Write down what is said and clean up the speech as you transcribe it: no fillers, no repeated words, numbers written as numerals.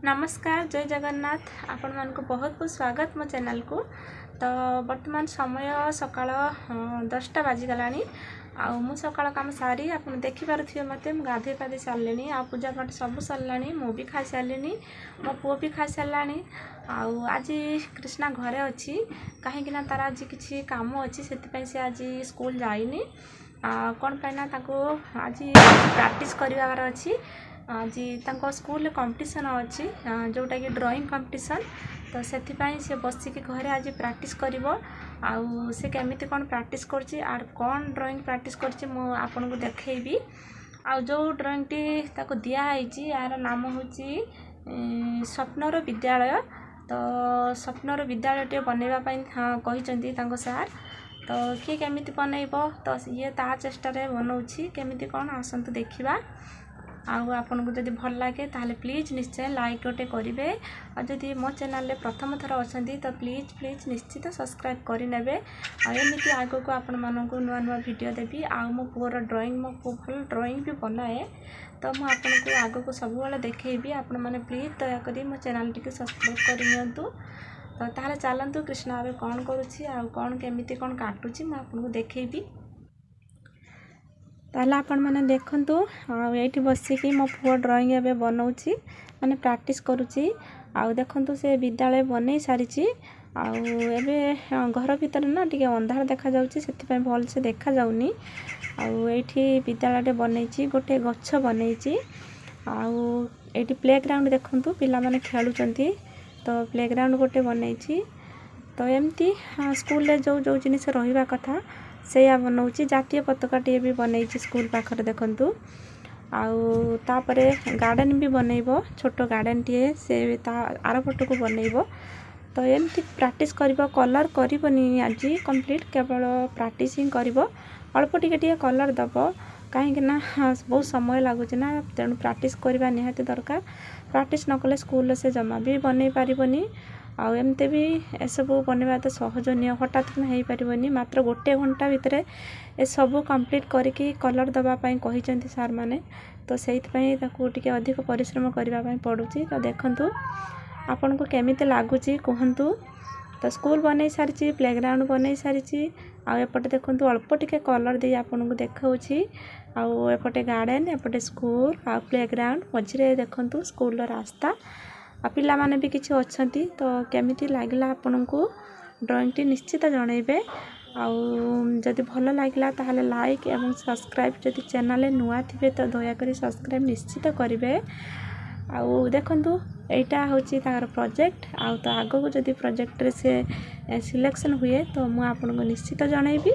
नमस्कार जय जगन्नाथ आपण मानक बहुत बहुत स्वागत मो चैनल को। तो वर्तमान समय सकाळ 10टा बाजिगलानी आउ मु सकाळ काम सारी आपन देखि पारथिबे मते मु गाधे पाधे सारलेनी आ पूजा पाठ सब सरलानी मु भी खाई सारलेनी मो पुओ भी खाई सारलानी। आउ आज कृष्णा घरे अछि काहे कि ना तार आज किछि काम अछि सेति पई से आज स्कूल जाईनी कोन पैना ताको आज प्रैक्टिस करिवार अछि। आज तांको स्कूल कंपटीशन अछि जोटा कि ड्राइंग कंपटीशन तो सेति पई से बसिक घरे आज प्रैक्टिस करिवो आउ से केमिति कोन प्रैक्टिस करछि आर कोन ड्राइंग प्रैक्टिस करछि मु आपन को देखैबी। आउ जो ड्राइंग टी ताको दिया आइछि यार नाम होछि स्वप्नर विद्यालय। तो स्वप्नर विद्यालय टे बनेबा पई कहिचंती तांको सर तो किए केमिति बनेइबो तो ये ता चेष्टा रे बनौछि केमिति कोन आसंतु देखिबा। आउ आपन को जदि भल लागे ताले प्लीज निश्चय लाइक गोटे करिवे और जदि मो चैनल रे प्रथम थर अछंती तो प्लीज निश्चित सब्सक्राइब करि नेबे। आ एमिति आगो को आपन मानन को नुवा नुवा वीडियो देबी। आ मो पूरा ड्राइंग मो भल ड्राइंग भी बनाए तो मु आपन को आगो को सब वाला देखैबी। आपन माने प्लीज दया करी मो चैनल टिके सब्सक्राइब करि नियंतु। तो ताले चलंतु कृष्णा रे कोन करूछि आ कोन केमिति कोन काटुछि मु आपन को देखैबी। ताला आपण माने देखंतु एठी बसिकी मो पुओ ड्राइंग एबे बनाउछि माने प्रैक्टिस करूछि। आ देखंतु से विद्यालय बनै सारिछि आ एबे घर भीतर ना टिके अंधार देखा जाउछि सेति पय भल से देखा जाउनी। आ एठी विद्यालय बनैछि गोटे गच्छ बनैछि आ एठी प्लेग्राउंड देखंतु पिला माने खेलुचंती तो प्लेग्राउंड गोटे बनैछि। तो एमती स्कूल रे जो जिनिस रहिबा कथा सेया बनाउछि। जातीय पताका टे भी बनैछि स्कूल पाखर देखंतु आउ तापरे गार्डन भी बनैबो छोटो गार्डन टे से ता आर पट को बनैबो। तो एमती प्रैक्टिस करबो कलर करबोनी आज कंप्लीट केवल प्रैक्टिसिंग करबो अल्प टिके कलर दबो काहे कि ना बहुत समय लागुछि ना तेणु प्रैक्टिस करबा निहाती दरकार। प्रैक्टिस न कले स्कूल से जमा भी बनै पारिबोनी आउ एमते भी एसबू बनवा तो सहज निय हठात हो पारिबोनी मात्र गोटे घंटा भितर ए सब कंप्लीट करके कलर दबा पई कहिचंती सर माने। तो सेइत पई ताकू टिके अधिक परिश्रम करबा पई पडुची। तो देखंतु आपन को केमिते लागुची कहंतु। तो स्कूल बनै सारिची प्लेग्राउंड बनै सारिची आ एपटे देखंतु अल्प टिके कलर दे आपन को देखाउची आ एपटे गार्डन एपटे स्कूल आ प्लेग्राउंड मझिरे देखंतु स्कूल रास्ता आ पिला माने भी किछि अछंती। तो केमिति लागला आपन को ड्राइंग टी निश्चित जणैबे आउ जदि भल लागला ताहाले लाइक एवं सब्सक्राइब जदि चैनल नुआ थिबे तो दया करी सब्सक्राइब निश्चित करिवे। आउ देखंतु एटा होची तार प्रोजेक्ट आउ तो आगो को जदि प्रोजेक्ट रे से सिलेक्शन हुए तो मु आपन को निश्चित जणैबी।